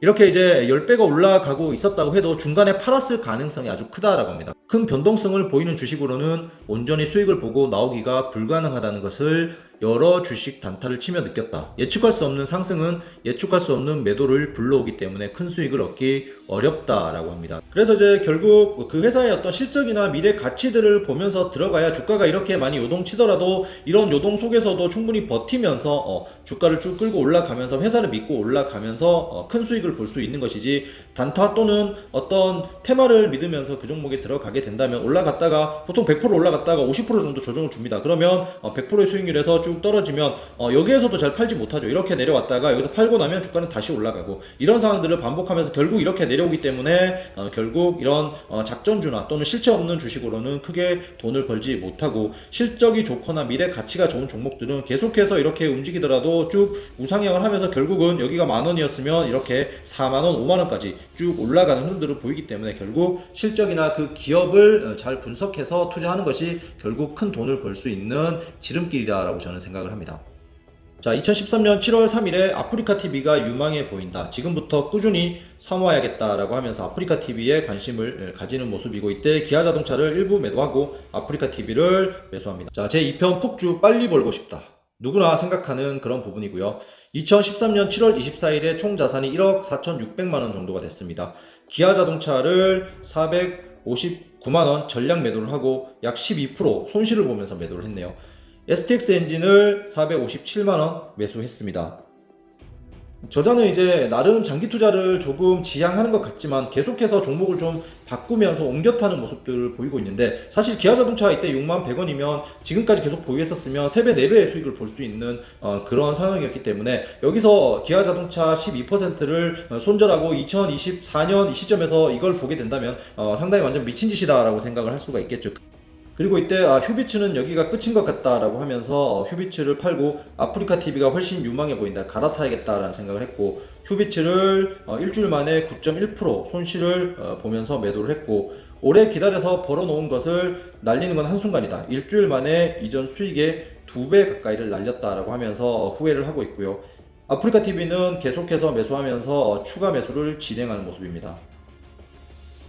이렇게 이제 10배가 올라가고 있었다고 해도 중간에 팔았을 가능성이 아주 크다라고 합니다. 큰 변동성을 보이는 주식으로는 온전히 수익을 보고 나오기가 불가능하다는 것을 여러 주식 단타를 치며 느꼈다. 예측할 수 없는 상승은 예측할 수 없는 매도를 불러오기 때문에 큰 수익을 얻기 어렵다라고 합니다. 그래서 이제 결국 그 회사의 어떤 실적이나 미래 가치들을 보면서 들어가야 주가가 이렇게 많이 요동치더라도 이런 요동 속에서도 충분히 버티면서 주가를 쭉 끌고 올라가면서 회사를 믿고 올라가면서 큰 수익을 볼 수 있는 것이지, 단타 또는 어떤 테마를 믿으면서 그 종목에 들어가게 된다면 올라갔다가 보통 100% 올라갔다가 50% 정도 조정을 줍니다. 그러면 100%의 수익률에서 쭉 떨어지면 여기에서도 잘 팔지 못하죠. 이렇게 내려왔다가 여기서 팔고 나면 주가는 다시 올라가고, 이런 상황들을 반복하면서 결국 이렇게 내려오기 때문에 결국 이런 작전주나 또는 실체 없는 주식으로는 크게 돈을 벌지 못하고, 실적이 좋거나 미래 가치가 좋은 종목들은 계속해서 이렇게 움직이더라도 쭉 우상향을 하면서 결국은 여기가 만원이었으면 이렇게 4만원, 5만원까지 쭉 올라가는 흐름들을 보이기 때문에, 결국 실적이나 그 기업을 잘 분석해서 투자하는 것이 결국 큰 돈을 벌 수 있는 지름길이다라고 저는 생각을 합니다. 자, 2013년 7월 3일에 아프리카TV가 유망해 보인다. 지금부터 꾸준히 사모아야겠다라고 하면서 아프리카TV에 관심을 가지는 모습이고, 이때 기아자동차를 일부 매도하고 아프리카TV를 매수합니다. 자, 제 2편 폭주 빨리 벌고 싶다. 누구나 생각하는 그런 부분이고요. 2013년 7월 24일에 총 자산이 1억 4,600만원 정도가 됐습니다. 기아자동차를 459만원 전량 매도를 하고 약 12% 손실을 보면서 매도를 했네요. STX 엔진을 457만원 매수했습니다. 저자는 이제 나름 장기 투자를 조금 지향하는 것 같지만 계속해서 종목을 좀 바꾸면서 옮겨 타는 모습들을 보이고 있는데, 사실 기아자동차 이때 61,100원이면 지금까지 계속 보유했었으면 3배, 4배의 수익을 볼 수 있는 그런 상황이었기 때문에, 여기서 기아자동차 12%를 손절하고 2024년 이 시점에서 이걸 보게 된다면 상당히 완전 미친 짓이다 라고 생각을 할 수가 있겠죠. 그리고 이때 휴비츠는 여기가 끝인 것 같다라고 하면서 휴비츠를 팔고 아프리카TV가 훨씬 유망해 보인다, 갈아타야겠다라는 생각을 했고, 휴비츠를 일주일 만에 9.1% 손실을 보면서 매도를 했고, 오래 기다려서 벌어놓은 것을 날리는 건 한순간이다. 일주일 만에 이전 수익의 2배 가까이를 날렸다라고 하면서 후회를 하고 있고요. 아프리카TV는 계속해서 매수하면서 추가 매수를 진행하는 모습입니다.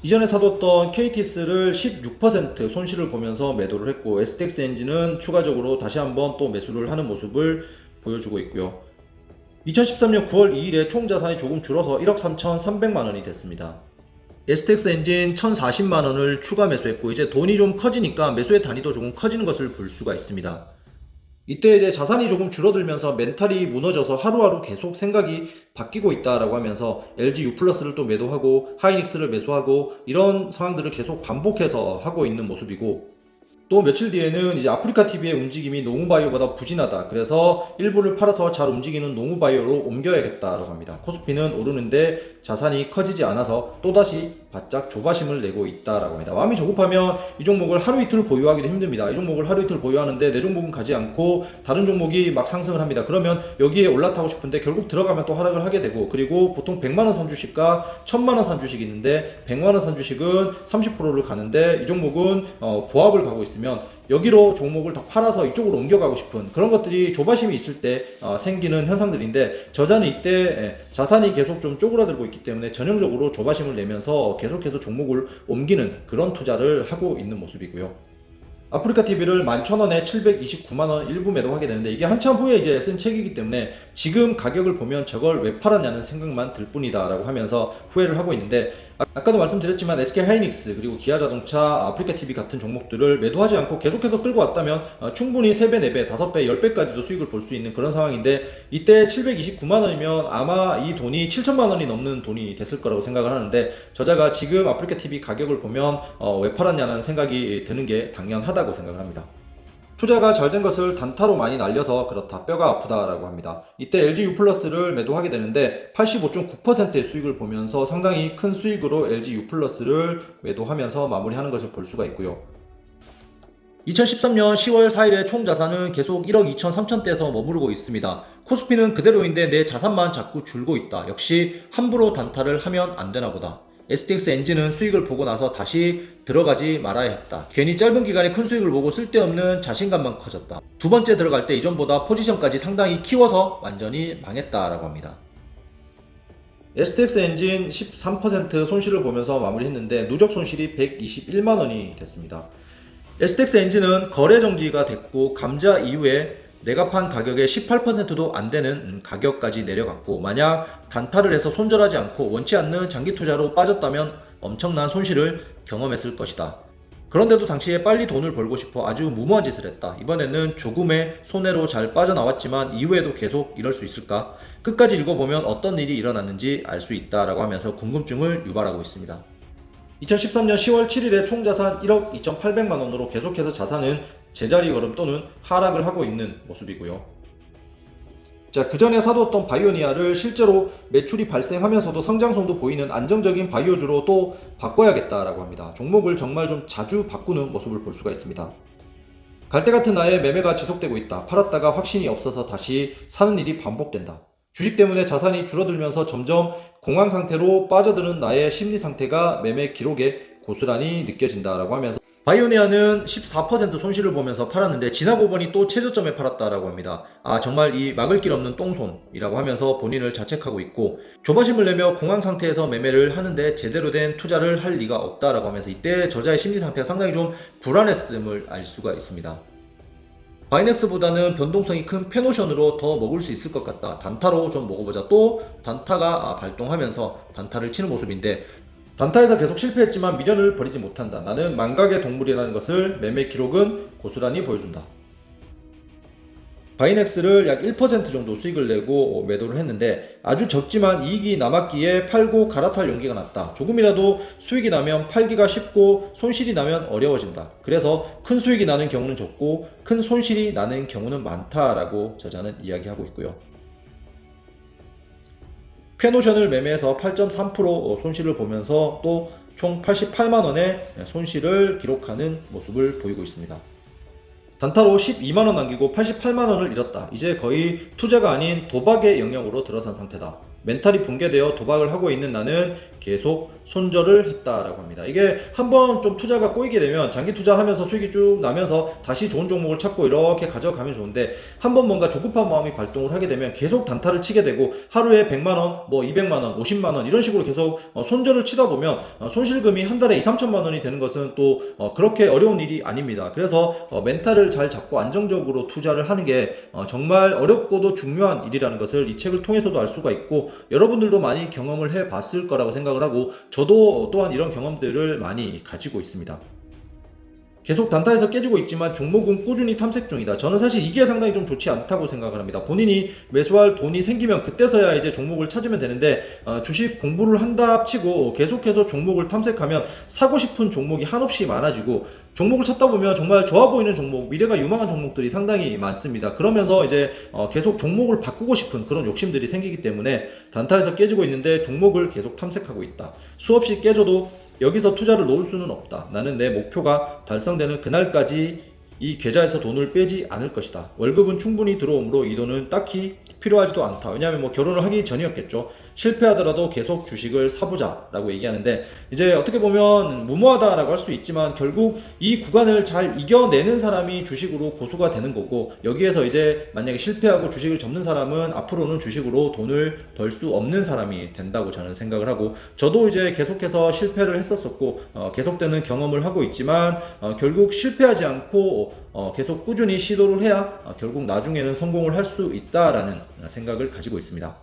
이전에 사뒀던 KTS를 16% 손실을 보면서 매도를 했고, STX엔진은 추가적으로 다시 한번 또 매수를 하는 모습을 보여주고 있고요. 2013년 9월 2일에 총 자산이 조금 줄어서 1억 3,300만원이 됐습니다. STX엔진 1,040만원을 추가 매수했고, 이제 돈이 좀 커지니까 매수의 단위도 조금 커지는 것을 볼 수가 있습니다. 이때 이제 자산이 조금 줄어들면서 멘탈이 무너져서 하루하루 계속 생각이 바뀌고 있다라고 하면서 LG U+를 또 매도하고 하이닉스를 매수하고 이런 상황들을 계속 반복해서 하고 있는 모습이고, 또 며칠 뒤에는 이제 아프리카TV의 움직임이 농우바이오보다 부진하다, 그래서 일부를 팔아서 잘 움직이는 농우바이오로 옮겨야겠다라고 합니다. 코스피는 오르는데 자산이 커지지 않아서 또다시 바짝 조바심을 내고 있다라고 합니다. 마음이 조급하면 이 종목을 하루 이틀 보유하기도 힘듭니다. 이 종목을 하루 이틀 보유하는데 내 종목은 가지 않고 다른 종목이 막 상승을 합니다. 그러면 여기에 올라타고 싶은데 결국 들어가면 또 하락을 하게 되고, 그리고 보통 100만원 산 주식과 1000만원 산 주식이 있는데 100만원 산 주식은 30%를 가는데 이 종목은 보합을 가고 있으면 여기로 종목을 더 팔아서 이쪽으로 옮겨가고 싶은 그런 것들이 조바심이 있을 때 생기는 현상들인데, 저자는 이때 자산이 계속 좀 쪼그라들고 있기 때문에 전형적으로 조바심을 내면서 계속해서 종목을 옮기는 그런 투자를 하고 있는 모습이고요. 아프리카TV를 11,000원에 729만원 일부 매도하게 되는데, 이게 한참 후에 이제 쓴 책이기 때문에 지금 가격을 보면 저걸 왜 팔았냐는 생각만 들 뿐이다 라고 하면서 후회를 하고 있는데, 아까도 말씀드렸지만 SK하이닉스 그리고 기아자동차, 아프리카TV 같은 종목들을 매도하지 않고 계속해서 끌고 왔다면 충분히 3배, 4배, 5배, 10배까지도 수익을 볼 수 있는 그런 상황인데, 이때 729만원이면 아마 이 돈이 7천만원이 넘는 돈이 됐을 거라고 생각을 하는데, 저자가 지금 아프리카TV 가격을 보면 왜 팔았냐는 생각이 드는 게 당연하다고 생각을 합니다. 투자가 잘 된 것을 단타로 많이 날려서 그렇다, 뼈가 아프다라고 합니다. 이때 LG U+를 매도하게 되는데 85.9%의 수익을 보면서 상당히 큰 수익으로 LG U+를 매도하면서 마무리하는 것을 볼 수가 있고요. 2013년 10월 4일에 총 자산은 계속 1억 2천 3천대에서 머무르고 있습니다. 코스피는 그대로인데 내 자산만 자꾸 줄고 있다. 역시 함부로 단타를 하면 안 되나 보다. STX엔진은 수익을 보고 나서 다시 들어가지 말아야 했다. 괜히 짧은 기간에 큰 수익을 보고 쓸데없는 자신감만 커졌다. 두 번째 들어갈 때 이전보다 포지션까지 상당히 키워서 완전히 망했다라고 합니다. STX엔진 13% 손실을 보면서 마무리했는데 누적 손실이 121만원이 됐습니다. STX엔진은 거래 정지가 됐고 감자 이후에 내가 판 가격의 18%도 안 되는 가격까지 내려갔고, 만약 단타를 해서 손절하지 않고 원치 않는 장기 투자로 빠졌다면 엄청난 손실을 경험했을 것이다. 그런데도 당시에 빨리 돈을 벌고 싶어 아주 무모한 짓을 했다. 이번에는 조금의 손해로 잘 빠져나왔지만 이후에도 계속 이럴 수 있을까? 끝까지 읽어보면 어떤 일이 일어났는지 알 수 있다라고 하면서 궁금증을 유발하고 있습니다. 2013년 10월 7일에 총 자산 1억 2,800만원으로 계속해서 자산은 제자리 걸음 또는 하락을 하고 있는 모습이고요. 자, 그 전에 사뒀던 바이오니아를 실제로 매출이 발생하면서도 성장성도 보이는 안정적인 바이오주로 또 바꿔야겠다라고 합니다. 종목을 정말 좀 자주 바꾸는 모습을 볼 수가 있습니다. 갈대 같은 나의 매매가 지속되고 있다. 팔았다가 확신이 없어서 다시 사는 일이 반복된다. 주식 때문에 자산이 줄어들면서 점점 공황 상태로 빠져드는 나의 심리 상태가 매매 기록에 고스란히 느껴진다라고 하면서, 바이오니아는 14% 손실을 보면서 팔았는데 지나고 보니 또 최저점에 팔았다라고 합니다. 정말 이 막을 길 없는 똥손이라고 하면서 본인을 자책하고 있고, 조바심을 내며 공황 상태에서 매매를 하는데 제대로 된 투자를 할 리가 없다라고 하면서 이때 저자의 심리 상태가 상당히 좀 불안했음을 알 수가 있습니다. 바이넥스보다는 변동성이 큰 페노션으로 더 먹을 수 있을 것 같다. 단타로 좀 먹어보자. 또 단타가 발동하면서 단타를 치는 모습인데, 단타에서 계속 실패했지만 미련을 버리지 못한다. 나는 망각의 동물이라는 것을 매매 기록은 고스란히 보여준다. 바이넥스를 약 1% 정도 수익을 내고 매도를 했는데 아주 적지만 이익이 남았기에 팔고 갈아탈 용기가 났다. 조금이라도 수익이 나면 팔기가 쉽고 손실이 나면 어려워진다. 그래서 큰 수익이 나는 경우는 적고 큰 손실이 나는 경우는 많다라고 저자는 이야기하고 있고요. 페노션을 매매해서 8.3% 손실을 보면서 또 총 88만원의 손실을 기록하는 모습을 보이고 있습니다. 단타로 12만원 남기고 88만원을 잃었다. 이제 거의 투자가 아닌 도박의 영역으로 들어선 상태다. 멘탈이 붕괴되어 도박을 하고 있는 나는 계속 손절을 했다라고 합니다. 이게 한번 좀 투자가 꼬이게 되면 장기 투자하면서 수익이 쭉 나면서 다시 좋은 종목을 찾고 이렇게 가져가면 좋은데, 한번 뭔가 조급한 마음이 발동을 하게 되면 계속 단타를 치게 되고 하루에 100만원, 뭐 200만원, 50만원 이런 식으로 계속 손절을 치다 보면 손실금이 한 달에 2, 3천만원이 되는 것은 또 그렇게 어려운 일이 아닙니다. 그래서 멘탈을 잘 잡고 안정적으로 투자를 하는 게 정말 어렵고도 중요한 일이라는 것을 이 책을 통해서도 알 수가 있고, 여러분들도 많이 경험을 해 봤을 거라고 생각을 하고, 저도 또한 이런 경험들을 많이 가지고 있습니다. 계속 단타에서 깨지고 있지만 종목은 꾸준히 탐색 중이다. 저는 사실 이게 상당히 좀 좋지 않다고 생각을 합니다. 본인이 매수할 돈이 생기면 그때서야 이제 종목을 찾으면 되는데, 주식 공부를 한답치고 계속해서 종목을 탐색하면 사고 싶은 종목이 한없이 많아지고, 종목을 찾다 보면 정말 좋아 보이는 종목, 미래가 유망한 종목들이 상당히 많습니다. 그러면서 이제 계속 종목을 바꾸고 싶은 그런 욕심들이 생기기 때문에 단타에서 깨지고 있는데 종목을 계속 탐색하고 있다. 수없이 깨져도 여기서 투자를 놓을 수는 없다. 나는 내 목표가 달성되는 그날까지 이 계좌에서 돈을 빼지 않을 것이다. 월급은 충분히 들어오므로 이 돈은 딱히 필요하지도 않다. 왜냐하면 뭐 결혼을 하기 전이었겠죠. 실패하더라도 계속 주식을 사보자 라고 얘기하는데, 이제 어떻게 보면 무모하다라고 할 수 있지만 결국 이 구간을 잘 이겨내는 사람이 주식으로 고수가 되는 거고, 여기에서 이제 만약에 실패하고 주식을 접는 사람은 앞으로는 주식으로 돈을 벌 수 없는 사람이 된다고 저는 생각을 하고, 저도 이제 계속해서 실패를 했었었고 계속되는 경험을 하고 있지만 결국 실패하지 않고 계속 꾸준히 시도를 해야 결국 나중에는 성공을 할 수 있다라는 생각을 가지고 있습니다.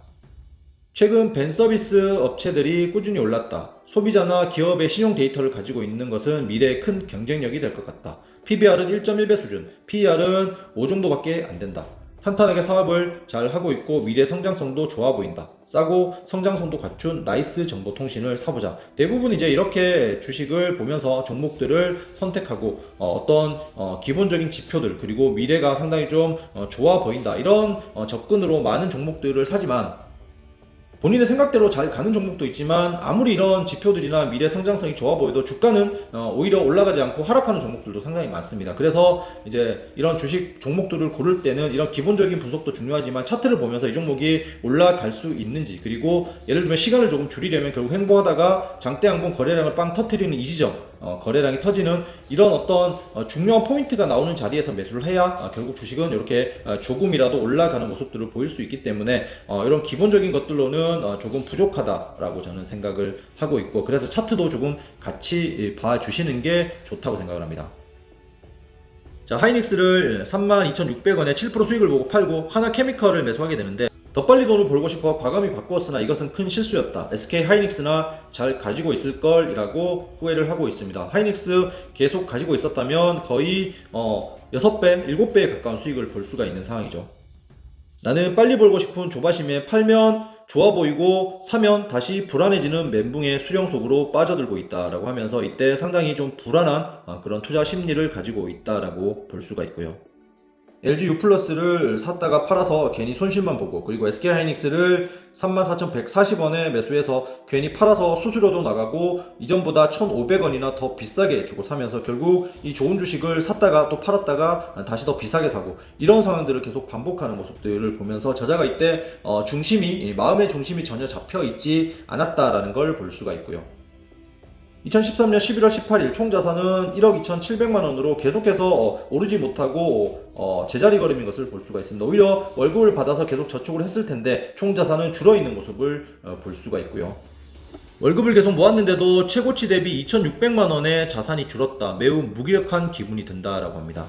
최근 벤서비스 업체들이 꾸준히 올랐다. 소비자나 기업의 신용 데이터를 가지고 있는 것은 미래의 큰 경쟁력이 될 것 같다. PBR은 1.1배 수준, PER은 5 정도밖에 안 된다. 탄탄하게 사업을 잘 하고 있고 미래 성장성도 좋아 보인다. 싸고 성장성도 갖춘 나이스 정보통신을 사보자. 대부분 이제 이렇게 주식을 보면서 종목들을 선택하고 어떤 기본적인 지표들, 그리고 미래가 상당히 좀 좋아 보인다, 이런 접근으로 많은 종목들을 사지만, 본인의 생각대로 잘 가는 종목도 있지만 아무리 이런 지표들이나 미래 성장성이 좋아 보여도 주가는 오히려 올라가지 않고 하락하는 종목들도 상당히 많습니다. 그래서 이제 이런 주식 종목들을 고를 때는 이런 기본적인 분석도 중요하지만 차트를 보면서 이 종목이 올라갈 수 있는지, 그리고 예를 들면 시간을 조금 줄이려면 결국 횡보하다가 장대 한번 거래량을 빵 터트리는 이 지점, 거래량이 터지는 이런 어떤 중요한 포인트가 나오는 자리에서 매수를 해야 결국 주식은 이렇게 조금이라도 올라가는 모습들을 보일 수 있기 때문에 이런 기본적인 것들로는 조금 부족하다라고 저는 생각을 하고 있고, 그래서 차트도 조금 같이 봐주시는 게 좋다고 생각을 합니다. 자, 하이닉스를 32,600원에 7% 수익을 보고 팔고 하나케미컬을 매수하게 되는데, 더 빨리 돈을 벌고 싶어 과감히 바꾸었으나 이것은 큰 실수였다. SK 하이닉스나 잘 가지고 있을 걸 이라고 후회를 하고 있습니다. 하이닉스 계속 가지고 있었다면 거의 6배, 7배에 가까운 수익을 볼 수가 있는 상황이죠. 나는 빨리 벌고 싶은 조바심에 팔면 좋아 보이고 사면 다시 불안해지는 멘붕의 수령 속으로 빠져들고 있다라고 하면서 이때 상당히 좀 불안한 그런 투자 심리를 가지고 있다라고 볼 수가 있고요. LG U+를 샀다가 팔아서 괜히 손실만 보고, 그리고 SK 하이닉스를 34,140원에 매수해서 괜히 팔아서 수수료도 나가고 이전보다 1,500원이나 더 비싸게 주고 사면서 결국 이 좋은 주식을 샀다가 또 팔았다가 다시 더 비싸게 사고, 이런 상황들을 계속 반복하는 모습들을 보면서 저자가 이때 마음의 중심이 전혀 잡혀 있지 않았다라는 걸 볼 수가 있고요. 2013년 11월 18일 총 자산은 1억 2,700만원으로 계속해서 오르지 못하고 제자리 걸음인 것을 볼 수가 있습니다. 오히려 월급을 받아서 계속 저축을 했을 텐데 총 자산은 줄어있는 모습을 볼 수가 있고요. 월급을 계속 모았는데도 최고치 대비 2,600만원의 자산이 줄었다. 매우 무기력한 기분이 든다라고 합니다.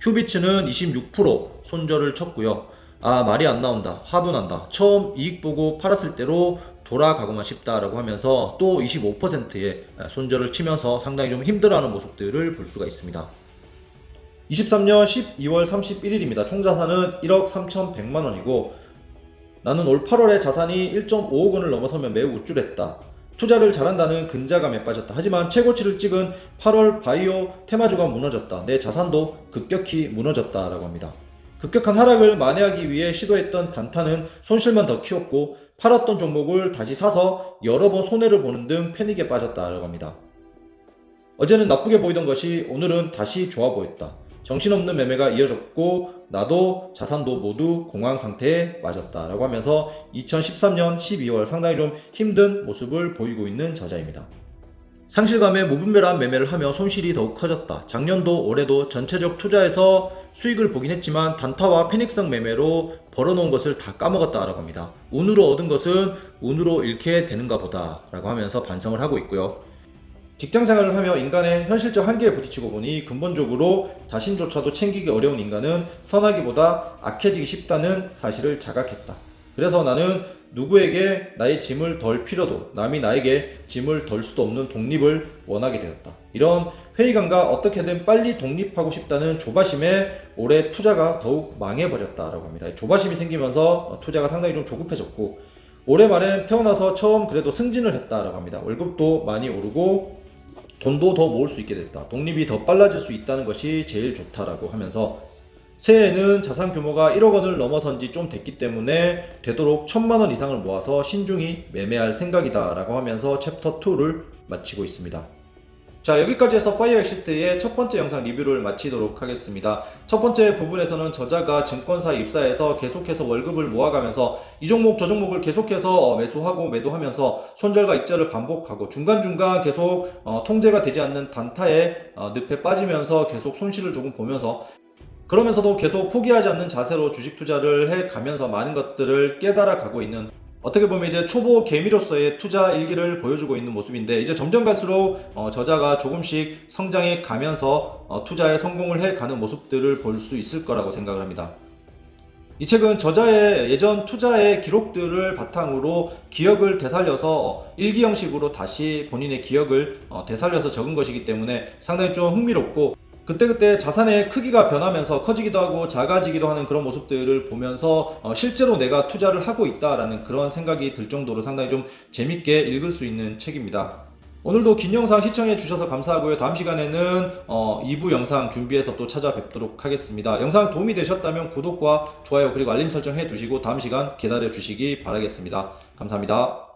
휴비츠는 26% 손절을 쳤고요. 말이 안 나온다, 화도 난다, 처음 이익 보고 팔았을 때로 돌아가고만 싶다라고 하면서 또 25%의 손절을 치면서 상당히 좀 힘들어하는 모습들을 볼 수가 있습니다. 23년 12월 31일입니다. 총 자산은 1억 3,100만원이고 나는 올 8월에 자산이 1.5억 원을 넘어서면 매우 우쭐했다. 투자를 잘한다는 근자감에 빠졌다. 하지만 최고치를 찍은 8월 바이오 테마주가 무너졌다. 내 자산도 급격히 무너졌다 라고 합니다. 급격한 하락을 만회하기 위해 시도했던 단타는 손실만 더 키웠고 팔았던 종목을 다시 사서 여러 번 손해를 보는 등 패닉에 빠졌다라고 합니다. 어제는 나쁘게 보이던 것이 오늘은 다시 좋아 보였다. 정신없는 매매가 이어졌고 나도 자산도 모두 공황 상태에 빠졌다라고 하면서 2013년 12월 상당히 좀 힘든 모습을 보이고 있는 저자입니다. 상실감에 무분별한 매매를 하며 손실이 더욱 커졌다. 작년도 올해도 전체적 투자에서 수익을 보긴 했지만 단타와 패닉성 매매로 벌어놓은 것을 다 까먹었다라고 합니다. 운으로 얻은 것은 운으로 잃게 되는가 보다 라고 하면서 반성을 하고 있고요. 직장생활을 하며 인간의 현실적 한계에 부딪히고 보니 근본적으로 자신조차도 챙기기 어려운 인간은 선하기보다 악해지기 쉽다는 사실을 자각했다. 그래서 나는 누구에게 나의 짐을 덜 필요도 남이 나에게 짐을 덜 수도 없는 독립을 원하게 되었다. 이런 회의감과 어떻게든 빨리 독립하고 싶다는 조바심에 올해 투자가 더욱 망해버렸다라고 합니다. 조바심이 생기면서 투자가 상당히 좀 조급해졌고 올해 말엔 태어나서 처음 그래도 승진을 했다라고 합니다. 월급도 많이 오르고 돈도 더 모을 수 있게 됐다. 독립이 더 빨라질 수 있다는 것이 제일 좋다라고 하면서 새해에는 자산 규모가 1억 원을 넘어선 지 좀 됐기 때문에 되도록 1,000만 원 이상을 모아서 신중히 매매할 생각이다 라고 하면서 챕터 2를 마치고 있습니다. 자, 여기까지 해서 파이어 엑시트의 첫 번째 영상 리뷰를 마치도록 하겠습니다. 첫 번째 부분에서는 저자가 증권사에 입사해서 계속해서 월급을 모아가면서 이 종목 저 종목을 계속해서 매수하고 매도하면서 손절과 익절을 반복하고 중간중간 계속 통제가 되지 않는 단타에 늪에 빠지면서 계속 손실을 조금 보면서 그러면서도 계속 포기하지 않는 자세로 주식 투자를 해가면서 많은 것들을 깨달아 가고 있는 어떻게 보면 이제 초보 개미로서의 투자 일기를 보여주고 있는 모습인데 이제 점점 갈수록 저자가 조금씩 성장해 가면서 투자에 성공을 해 가는 모습들을 볼 수 있을 거라고 생각을 합니다. 이 책은 저자의 예전 투자의 기록들을 바탕으로 기억을 되살려서 일기 형식으로 다시 본인의 기억을 되살려서 적은 것이기 때문에 상당히 좀 흥미롭고 그때그때 자산의 크기가 변하면서 커지기도 하고 작아지기도 하는 그런 모습들을 보면서 실제로 내가 투자를 하고 있다라는 그런 생각이 들 정도로 상당히 좀 재밌게 읽을 수 있는 책입니다. 오늘도 긴 영상 시청해 주셔서 감사하고요. 다음 시간에는 2부 영상 준비해서 또 찾아뵙도록 하겠습니다. 영상 도움이 되셨다면 구독과 좋아요 그리고 알림 설정 해 두시고 다음 시간 기다려 주시기 바라겠습니다. 감사합니다.